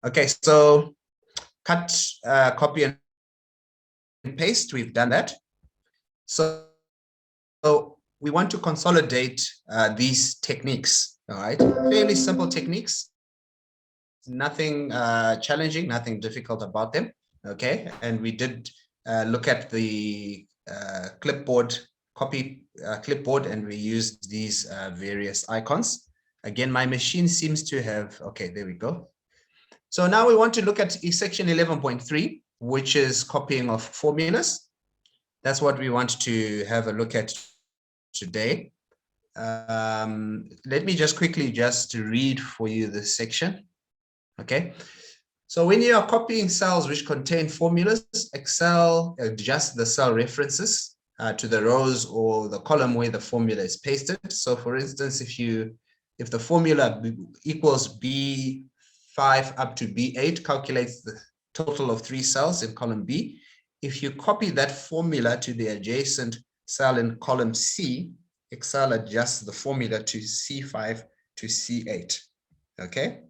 Okay, so cut, copy and paste, we've done that. So we want to consolidate these techniques, all right? Fairly simple techniques, nothing challenging, nothing difficult about them, okay? And we did look at the clipboard, clipboard, and we used these various icons. Again, my machine seems to have, okay, there we go. So now we want to look at section 11.3, which is copying of formulas. That's what we want to have a look at today. Let me just quickly read for you this section. Okay. So when you are copying cells which contain formulas, Excel adjusts the cell references to the rows or the column where the formula is pasted. So for instance, if the formula equals B5 up to B8 calculates the total of 3 cells in column B, if you copy that formula to the adjacent cell in column C, Excel adjusts the formula to C5 to C8. Okay.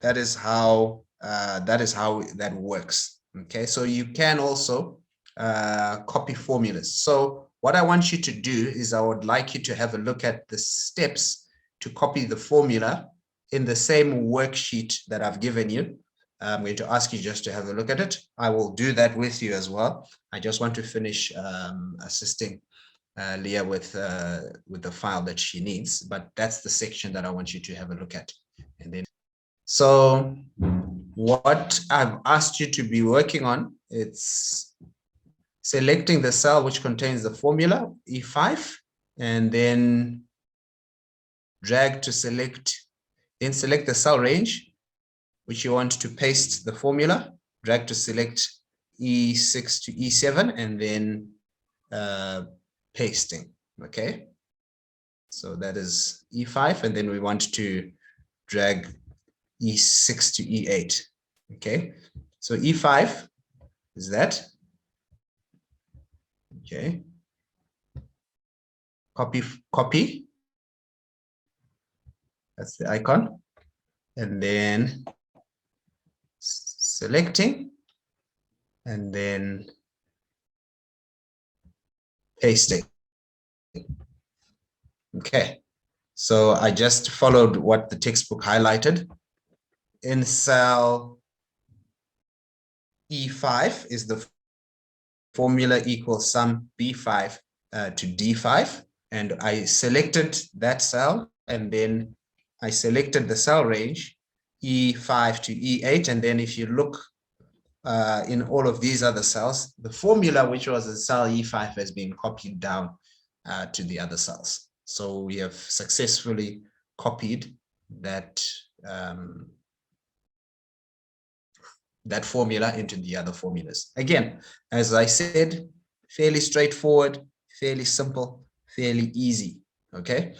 That is how that works. Okay, so you can also copy formulas. So what I want you to do is I would like you to have a look at the steps to copy the formula in the same worksheet that I've given you. I'm going to ask you just to have a look at it. I will do that with you as well. I just want to finish assisting Leah with the file that she needs, but that's the section that I want you to have a look at. And then, so what I've asked you to be working on, it's selecting the cell which contains the formula E5, and then drag to select, then select the cell range which you want to paste the formula, drag to select E6 to E7, and then pasting. Okay, so that is E5, and then we want to drag E6 to E8. Okay, so E5 is that. Okay, copy, that's the icon, and then selecting, and then pasting. Okay, so I just followed what the textbook highlighted. In cell E5 is the formula equals sum B5 to D5, and I selected that cell, and then I selected the cell range E5 to E8, and then if you look in all of these other cells, the formula which was in cell E5 has been copied down to the other cells. So we have successfully copied that that formula into the other formulas. Again, as I said, fairly straightforward, fairly simple, fairly easy. Okay.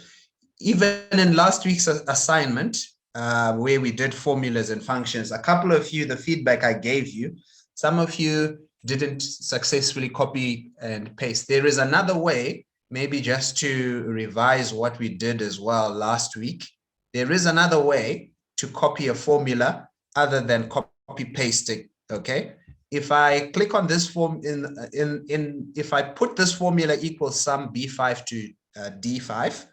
Even in last week's assignment, where we did formulas and functions, a couple of you, the feedback I gave you, some of you didn't successfully copy and paste. There is another way, maybe just to revise what we did as well last week. There is another way to copy a formula other than copy pasting. Okay, if I click on this form if I put this formula equals sum B5 to D5,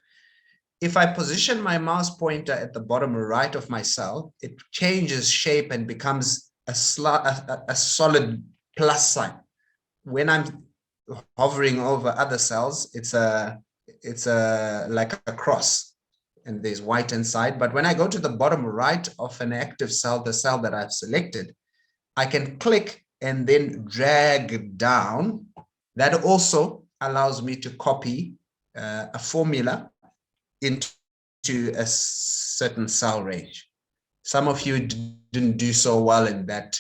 if I position my mouse pointer at the bottom right of my cell, it changes shape and becomes a solid plus sign. When I'm hovering over other cells, it's like a cross, and there's white inside. But when I go to the bottom right of an active cell, the cell that I've selected, I can click and then drag down. That also allows me to copy a formula into a certain cell range. Some of you didn't do so well in that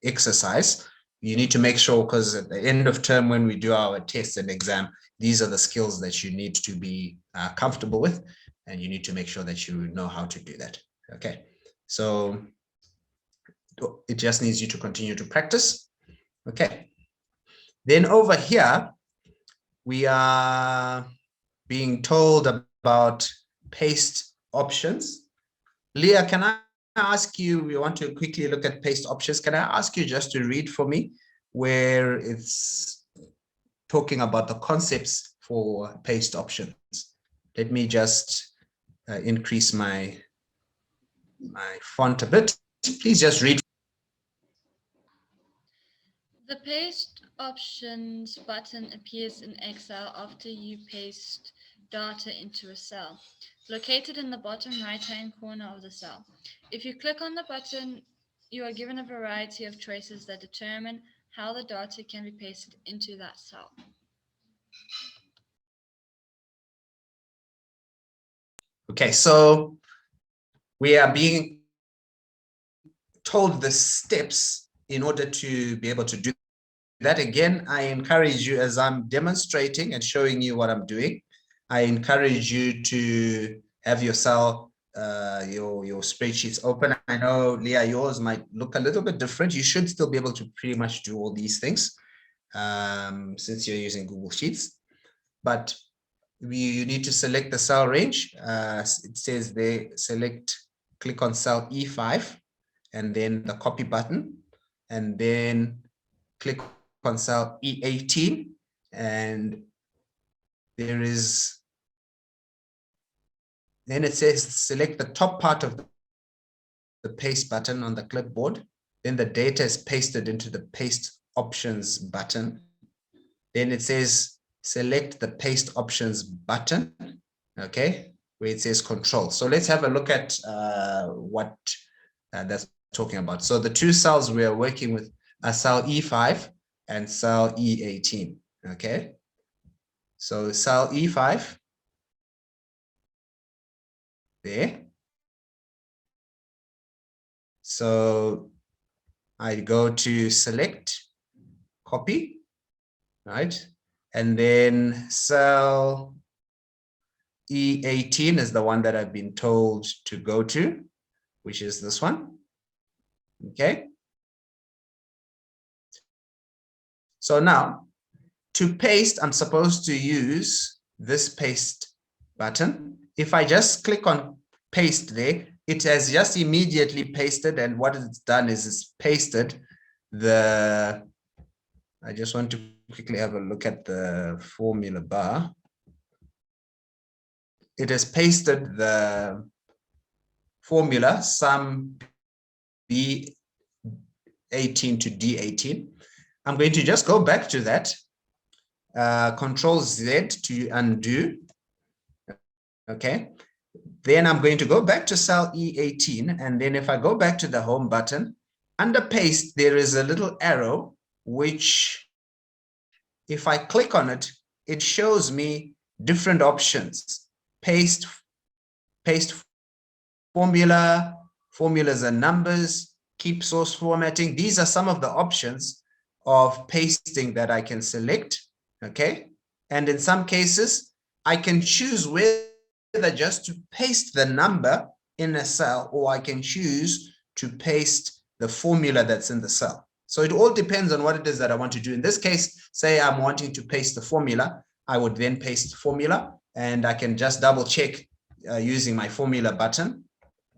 exercise. You need to make sure, because at the end of term, when we do our test and exam, these are the skills that you need to be comfortable with, and you need to make sure that you know how to do that. Okay, so it just needs you to continue to practice. Okay, then over here, we are being told about paste options. Leah, can I ask you, we want to quickly look at paste options. Can I ask you just to read for me where it's talking about the concepts for paste options? Let me just increase my font a bit. Please just read. The Paste Options button appears in Excel after you paste data into a cell, located in the bottom right-hand corner of the cell. If you click on the button, you are given a variety of choices that determine how the data can be pasted into that cell. Okay, so we are being told the steps in order to be able to do that. Again, I encourage you, as I'm demonstrating and showing you what I'm doing, I encourage you to have your cell, your spreadsheets open. I know, Leah, yours might look a little bit different. You should still be able to pretty much do all these things since you're using Google Sheets. But you need to select the cell range. It says they click on cell E5 and then the copy button, and then click on cell E18, and then it says select the top part of the paste button on the clipboard. Then the data is pasted into the paste options button. Then it says select the paste options button, okay, where it says control. So let's have a look at what that's talking about. So the two cells we are working with are cell E5 and cell E18, okay? So cell E5, there. So I go to select, copy, right? And then cell E18 is the one that I've been told to go to, which is this one, okay? So now, to paste, I'm supposed to use this paste button. If I just click on paste there, it has just immediately pasted, and what it's done is it's pasted the, I just want to quickly have a look at the formula bar. It has pasted the formula sum B18 to D18. I'm going to just go back to that. Control Z to undo. Okay. Then I'm going to go back to cell E18. And then if I go back to the home button, under paste, there is a little arrow, which if I click on it, it shows me different options. Paste formula, formulas and numbers, keep source formatting. These are some of the options of pasting that I can select, okay? And in some cases, I can choose whether just to paste the number in a cell, or I can choose to paste the formula that's in the cell. So it all depends on what it is that I want to do. In this case, say I'm wanting to paste the formula, I would then paste the formula, and I can just double check using my formula button,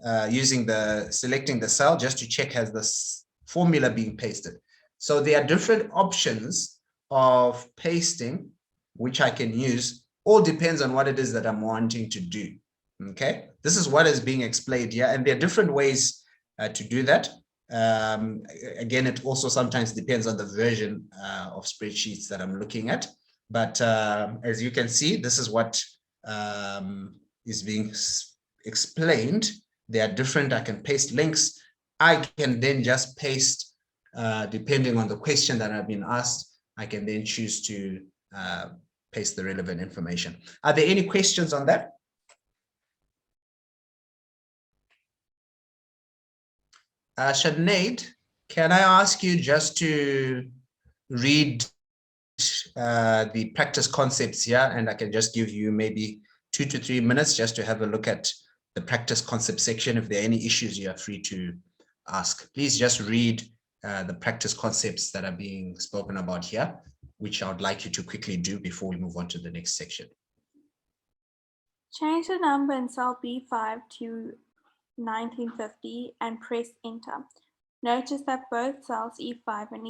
selecting the cell just to check has this formula being pasted. So there are different options of pasting which I can use. All depends on what it is that I'm wanting to do. Okay, this is what is being explained here, and there are different ways to do that. Again, it also sometimes depends on the version of spreadsheets that I'm looking at. But as you can see, this is what is being explained. They are different. I can paste links. I can then just paste, depending on the question that I've been asked, I can then choose to paste the relevant information. Are there any questions on that? Sinead, can I ask you just to read the practice concepts here, and I can just give you maybe 2 to 3 minutes just to have a look at the practice concept section. If there are any issues, you are free to ask. Please just read the practice concepts that are being spoken about here, which I would like you to quickly do before we move on to the next section. Change the number in cell B5 to 1950 and press enter. Notice that both cells E5 and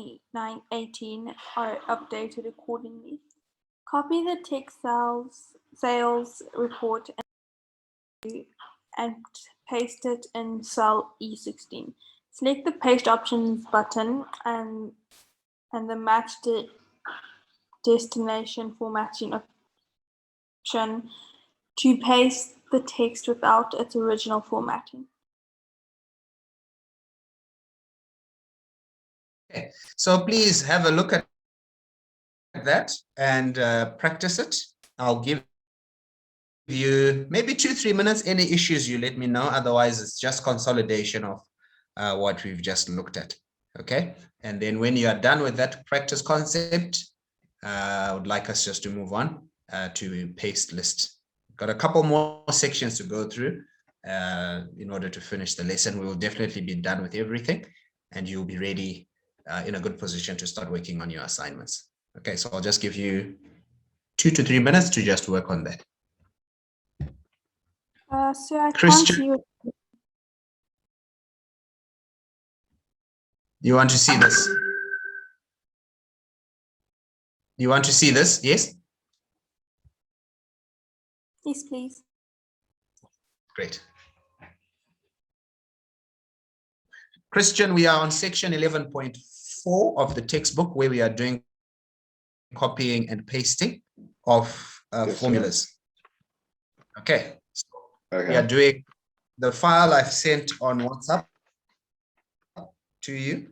E18 are updated accordingly. Copy the text sales report and paste it in cell E16. Select the paste options button and the match destination formatting option to paste the text without its original formatting. Okay, so please have a look at that and practice it. I'll give you maybe 2-3 minutes. Any issues, you let me know. Otherwise, it's just consolidation of what we've just looked at. Okay, and then when you are done with that practice concept, I would like us just to move on to paste list. Got a couple more sections to go through in order to finish the lesson. We will definitely be done with everything, and you'll be ready in a good position to start working on your assignments. Okay, so I'll just give you 2 to 3 minutes to just work on that. So I Christian, can't see what. you want to see this? You want to see this? Yes? Yes, please. Great. Christian, we are on section 11.4 of the textbook where we are doing copying and pasting of formulas. Okay. So we are doing the file I've sent on WhatsApp to you.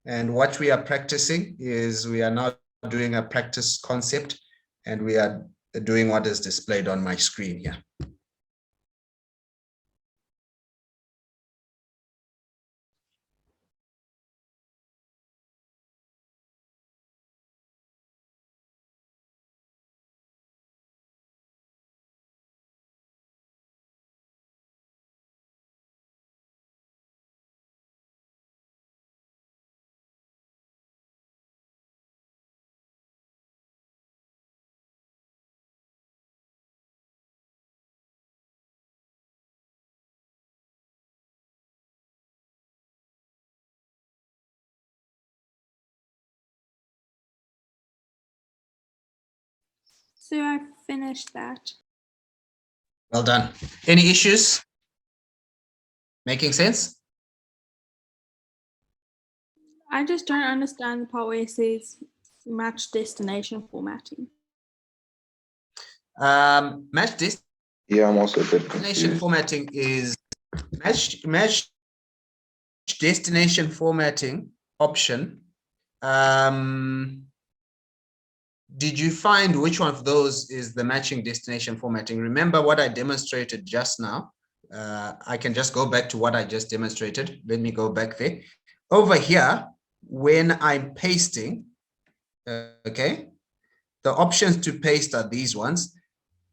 And what we are practicing is we are now doing a practice concept, and we are doing what is displayed on my screen here. So I finished that. Well done. Any issues? Making sense? I just don't understand the part where it says match destination formatting. Match destination. Yeah, I'm also a bit confused. Destination formatting is match destination formatting option. Did you find which one of those is the matching destination formatting? Remember what I demonstrated just now. I can just go back to what I just demonstrated. Let me go back there. Over here, when I'm pasting, okay, the options to paste are these ones.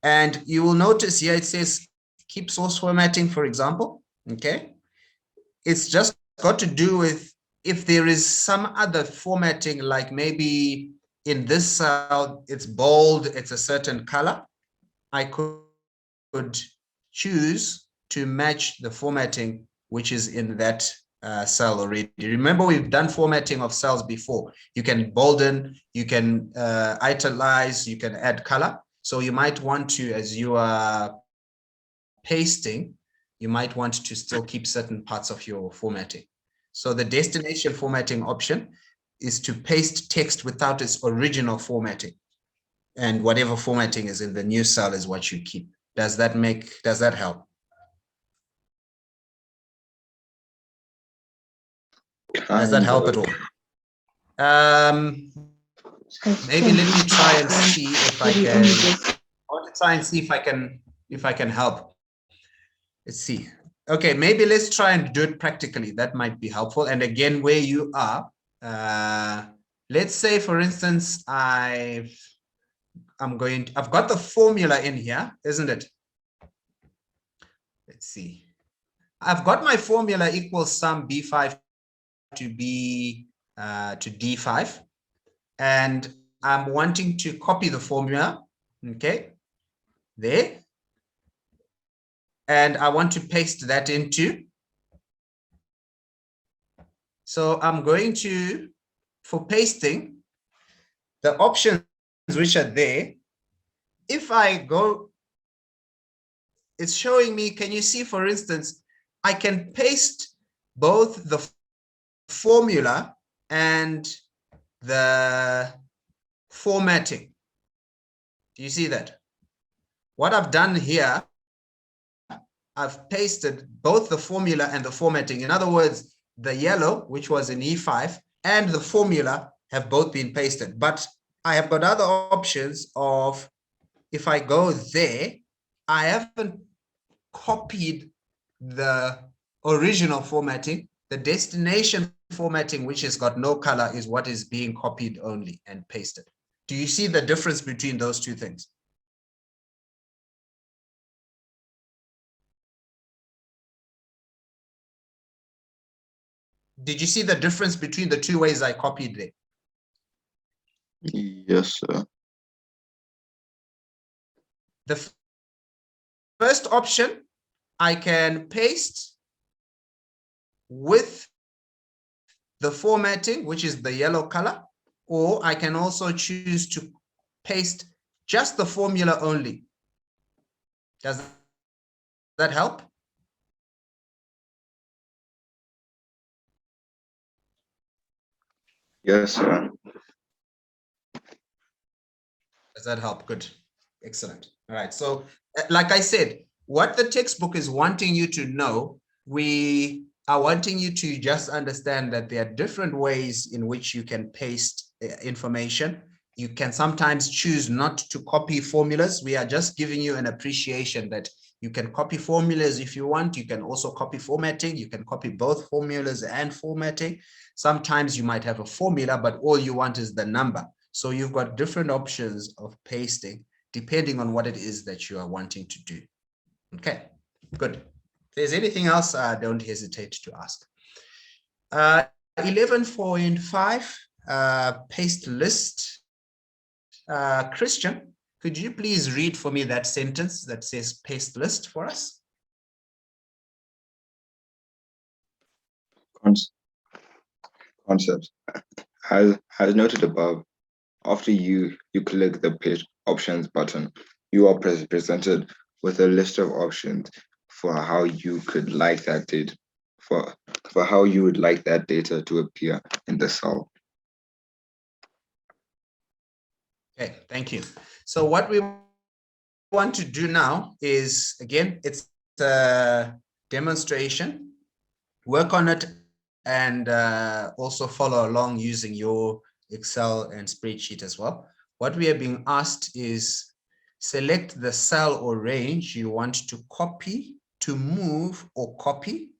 And you will notice here it says keep source formatting, for example. Okay. It's just got to do with if there is some other formatting, like maybe in this cell, it's bold, it's a certain color. I could choose to match the formatting which is in that cell already. Remember, we've done formatting of cells before. You can bolden, you can italize, you can add color. So you might want to, as you are pasting, you might want to still keep certain parts of your formatting. So the destination formatting option is to paste text without its original formatting. And whatever formatting is in the new cell is what you keep. Does that help? Does that help at all? Maybe let me try and see if I can. I want to try and see if I can help. Let's see. Okay, maybe let's try and do it practically. That might be helpful. And again, where you are, let's say, for instance, I've got the formula in here, isn't it? Let's see. I've got my formula equals sum B5 to D5, and I'm wanting to copy the formula, okay, there, and I want to paste that into So I'm going to, for pasting, the options which are there, if I go, it's showing me, can you see, for instance, I can paste both the formula and the formatting. Do you see that? What I've done here, I've pasted both the formula and the formatting. In other words, the yellow, which was in E5, and the formula have both been pasted. But I have got other options of, if I go there, I haven't copied the original formatting. The destination formatting, which has got no color, is what is being copied only and pasted. Do you see the difference between those two things? Did you see the difference between the two ways I copied there? Yes, sir. The first option, I can paste with the formatting, which is the yellow color, or I can also choose to paste just the formula only. Does that help? Yes, sir. Does that help? Good. Excellent. All right. So, like I said, what the textbook is wanting you to know, we are wanting you to just understand that there are different ways in which you can paste information. You can sometimes choose not to copy formulas. We are just giving you an appreciation that you can copy formulas if you want. You can also copy formatting. You can copy both formulas and formatting. Sometimes you might have a formula, but all you want is the number. So you've got different options of pasting depending on what it is that you are wanting to do. Okay, good. If there's anything else, don't hesitate to ask. 11.5, paste list. Christian, could you please read for me that sentence that says paste list for us? Concept. As noted above, after you click the Page Options button, you are presented with a list of options for how you could like that data, for how you would like that data to appear in the cell. Okay, thank you. So what we want to do now is, again, it's a demonstration. Work on it and also follow along using your Excel and spreadsheet as well. What we are being asked is select the cell or range you want to copy, to move, or copy.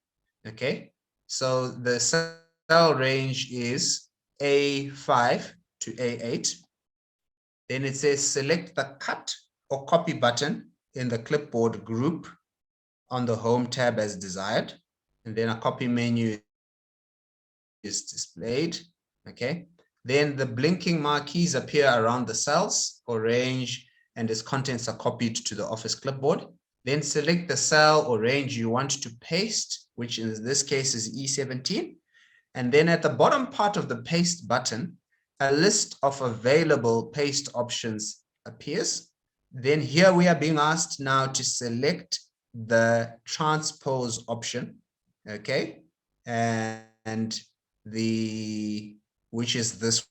Okay, so the cell range is A5 to A8. Then it says select the cut or copy button in the clipboard group on the home tab as desired. And then a copy menu is displayed. Okay. Then the blinking marquees appear around the cells or range, and its contents are copied to the Office clipboard. Then select the cell or range you want to paste, which in this case is E17. And then at the bottom part of the paste button, a list of available paste options appears. Then here we are being asked now to select the transpose option, okay, and which is this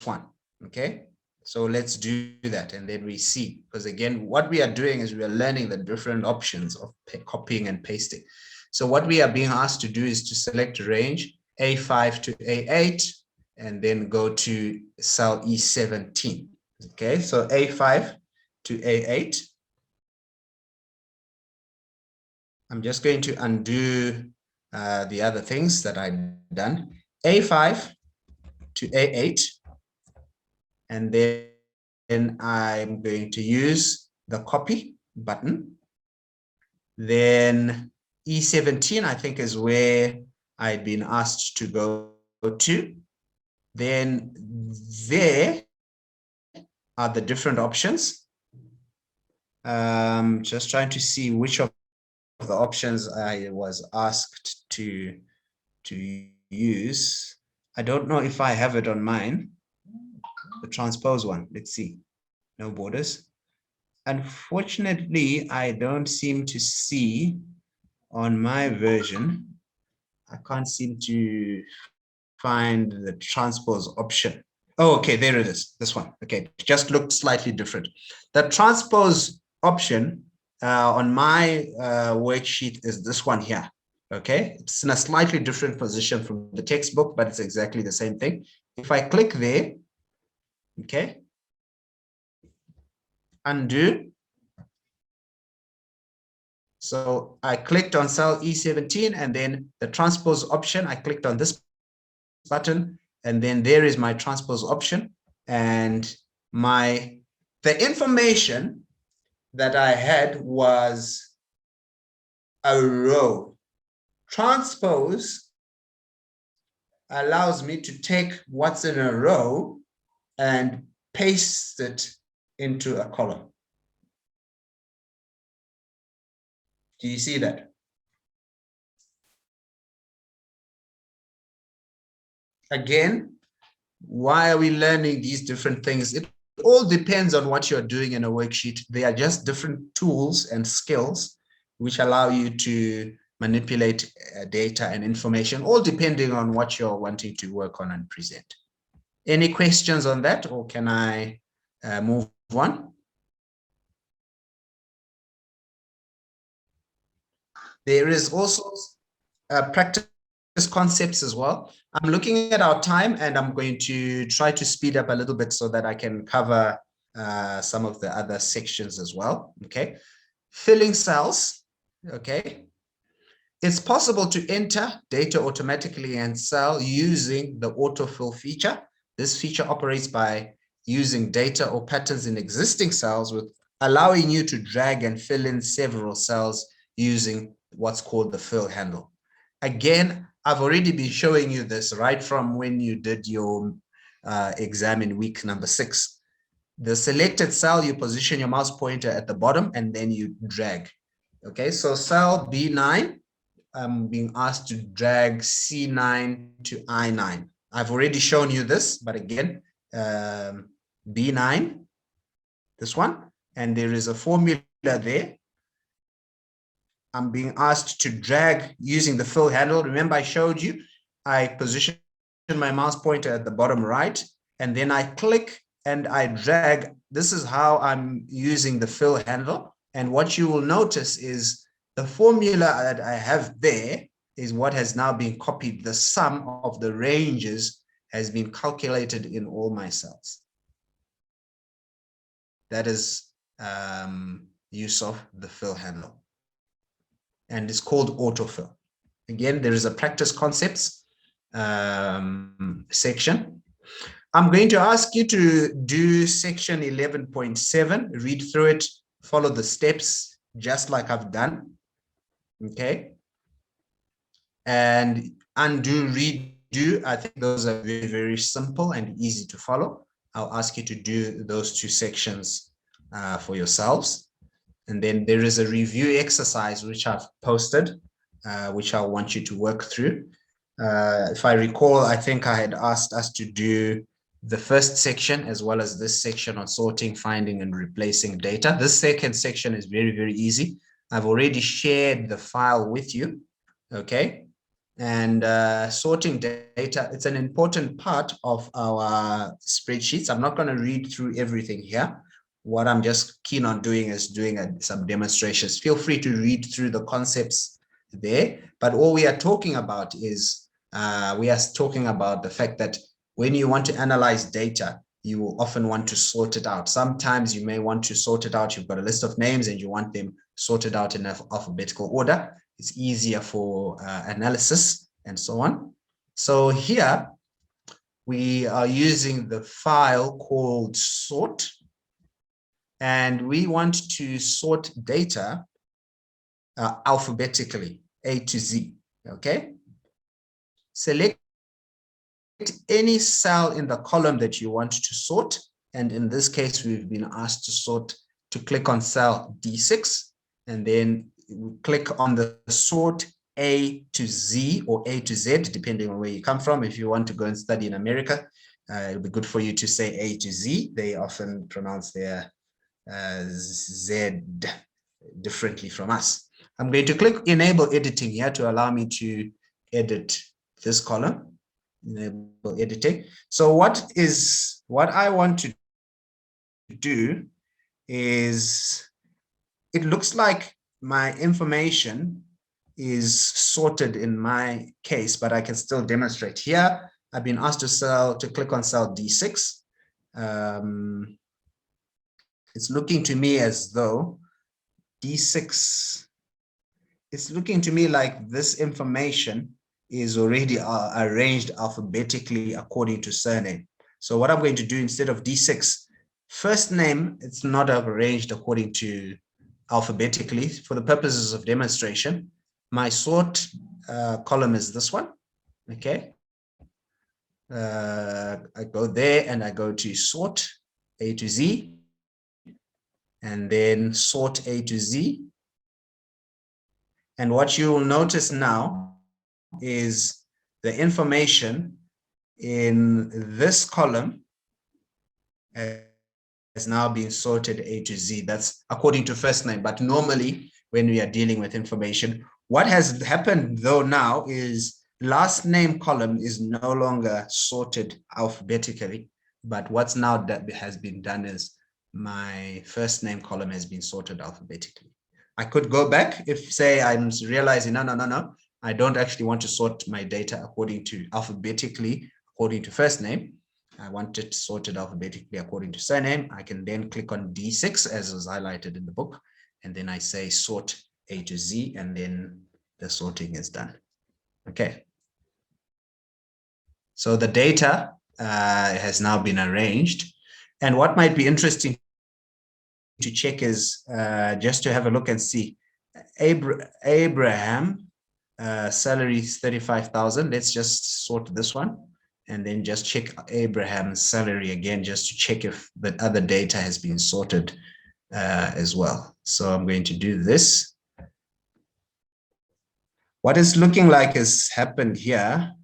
one, okay. So let's do that, and then we see, because again, what we are doing is we are learning the different options of copying and pasting. So what we are being asked to do is to select range A5 to A8, and then go to cell E17. Okay, so A5 to A8. I'm just going to undo the other things that I've done. A5 to A8, and then I'm going to use the copy button. Then E17, I think, is where I've been asked to go to. Then there are the different options. Just trying to see which of the options I was asked to use, I don't know if I have it on mine, the transpose one. Let's see. No borders. Unfortunately, I don't seem to see on my version. I can't seem to find the transpose option. Oh, okay, there it is. This one. Okay, it just looked slightly different. The transpose option on my worksheet is this one here. Okay, it's in a slightly different position from the textbook, but it's exactly the same thing. If I click there, okay, undo. So I clicked on cell E17 and then the transpose option, I clicked on this button and then there is my transpose option and the information that I had was a row. Transpose allows me to take what's in a row and paste it into a column. Do you see that? Again, why are we learning these different things? It all depends on what you're doing in a worksheet. They are just different tools and skills which allow you to manipulate data and information, all depending on what you're wanting to work on and present. Any questions on that, or can I move on? There is also practice concepts as well. I'm looking at our time and I'm going to try to speed up a little bit so that I can cover some of the other sections as well. Okay. Filling cells. Okay. It's possible to enter data automatically in cell using the autofill feature. This feature operates by using data or patterns in existing cells with allowing you to drag and fill in several cells using what's called the fill handle. Again, I've already been showing you this right from when you did your exam in week number 6. The selected cell, you position your mouse pointer at the bottom and then you drag. Okay, so cell B9, I'm being asked to drag C9 to I9. I've already shown you this, but again, B9, this one, and there is a formula there. I'm being asked to drag using the fill handle. Remember, I showed you, I position my mouse pointer at the bottom right, and then I click and I drag. This is how I'm using the fill handle. And what you will notice is the formula that I have there is what has now been copied. The sum of the ranges has been calculated in all my cells. That is use of the fill handle. And it's called autofill. Again, there is a practice concepts section. I'm going to ask you to do section 11.7, read through it, follow the steps just like I've done. Okay. And undo, redo. I think those are very, very simple and easy to follow. I'll ask you to do those 2 sections for yourselves. And then there is a review exercise which I've posted, which I want you to work through. If I recall, I think I had asked us to do the first section as well as this section on sorting, finding, and replacing data. This second section is very, very easy. I've already shared the file with you, okay? And sorting data, it's an important part of our spreadsheets. I'm not going to read through everything here. What I'm just keen on doing is doing some demonstrations. Feel free to read through the concepts there, but all we are talking about is we are talking about the fact that when you want to analyze data, you will often want to sort it out. Sometimes you may want to sort it out. You've got a list of names and you want them sorted out in alphabetical order. It's easier for analysis and so on. So here we are using the file called sort. And we want to sort data alphabetically, A to Z, okay? Select any cell in the column that you want to sort. And in this case, we've been asked to click on cell D6, and then click on the sort A to Z or A to Z, depending on where you come from. If you want to go and study in America, it'll be good for you to say A to Z. They often pronounce their Z differently from us. I'm going to click enable editing here to allow me to edit this column, enable editing. So what I want to do is, it looks like my information is sorted in my case, but I can still demonstrate here. I've been asked to click on cell D6. It's looking to me as though D6, it's looking to me like this information is already arranged alphabetically according to surname. So what I'm going to do, instead of D6, first name, it's not arranged according to alphabetically. For the purposes of demonstration, my sort column is this one, okay? I go there and I go to sort A to Z, and then sort A to Z. And what you will notice now is the information in this column has now been sorted A to Z. That's according to first name. But normally, when we are dealing with information, what has happened though now is last name column is no longer sorted alphabetically, but what's now that has been done is my first name column has been sorted alphabetically. I could go back if, say, I'm realizing, no, I don't actually want to sort my data according to alphabetically, according to first name. I want it sorted alphabetically according to surname. I can then click on D6 as was highlighted in the book, and then I say sort A to Z, and then the sorting is done. Okay. So the data has now been arranged. And what might be interesting to check is just to have a look and see Abraham salary is 35,000. Let's just sort this one and then just check Abraham's salary again, just to check if the other data has been sorted as well. So I'm going to do this. What is looking like has happened here,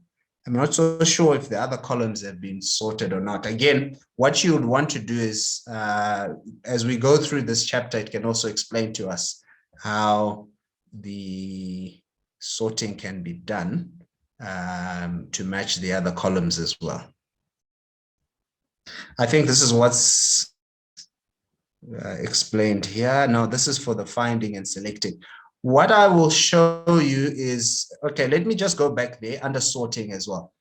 I'm not so sure if the other columns have been sorted or not. Again, what you would want to do is, as we go through this chapter, it can also explain to us how the sorting can be done to match the other columns as well. I think this is what's explained here. No, this is for the finding and selecting. What I will show you is, okay, let me just go back there under sorting as well.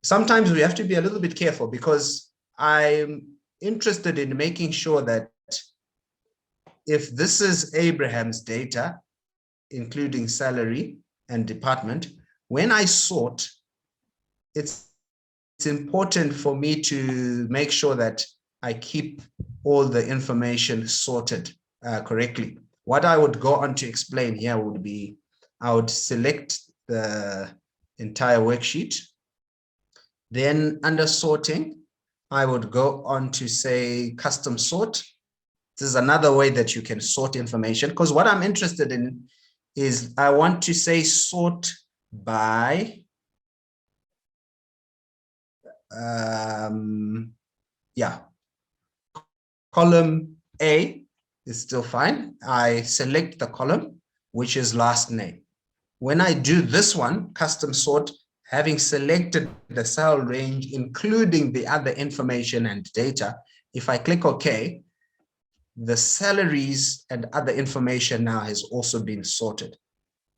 Sometimes we have to be a little bit careful because I'm interested in making sure that if this is Abraham's data, including salary and department, when I sort, it's important for me to make sure that I keep all the information sorted correctly. What I would go on to explain here would be, I would select the entire worksheet. Then under sorting, I would go on to say custom sort. This is another way that you can sort information, because what I'm interested in is I want to say sort by column A is still fine. I select the column, which is last name. When I do this one, custom sort, having selected the cell range, including the other information and data, if I click OK, the salaries and other information now has also been sorted.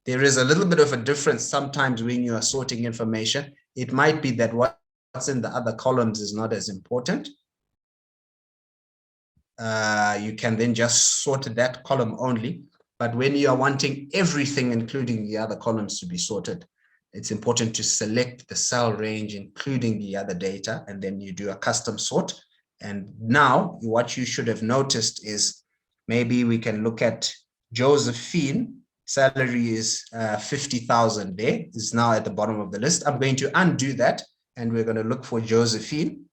There is a little bit of a difference sometimes when you are sorting information. It might be that what's in the other columns is not as important. You can then just sort that column only. But when you are wanting everything, including the other columns, to be sorted, it's important to select the cell range, including the other data, and then you do a custom sort. And now what you should have noticed is, maybe we can look at Josephine. Salary is 50,000 there, is now at the bottom of the list. I'm going to undo that, and we're going to look for Josephine.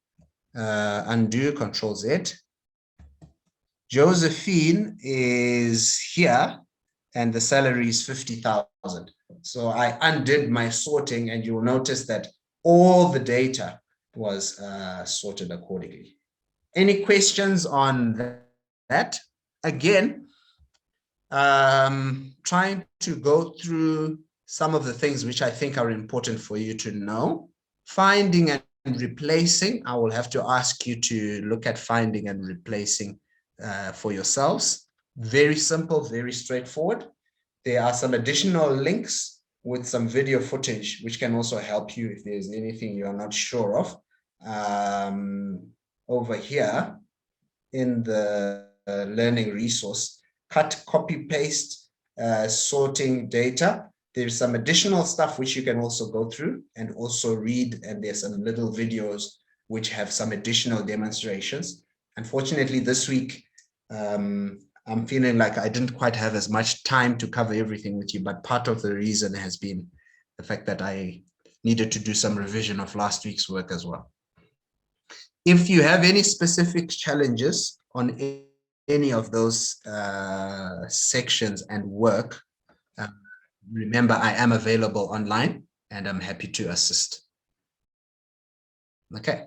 Undo, Control Z. Josephine is here, and the salary is 50,000. So I undid my sorting, and you'll notice that all the data was sorted accordingly. Any questions on that? Again, trying to go through some of the things which I think are important for you to know. Finding and replacing, I will have to ask you to look at finding and replacing for yourselves. Very simple, very straightforward. There are some additional links with some video footage, which can also help you if there's anything you're not sure of. Over here in the learning resource, cut, copy, paste, sorting data. There's some additional stuff which you can also go through and also read, and there's some little videos which have some additional demonstrations. Unfortunately, this week, I'm feeling like I didn't quite have as much time to cover everything with you, but part of the reason has been the fact that I needed to do some revision of last week's work as well. If you have any specific challenges on any of those sections and work, remember, I am available online and I'm happy to assist. Okay.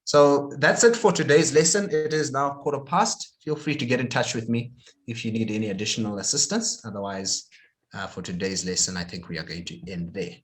So that's it for today's lesson. It is now past. Feel free to get in touch with me if you need any additional assistance. Otherwise, for today's lesson, I think we are going to end there.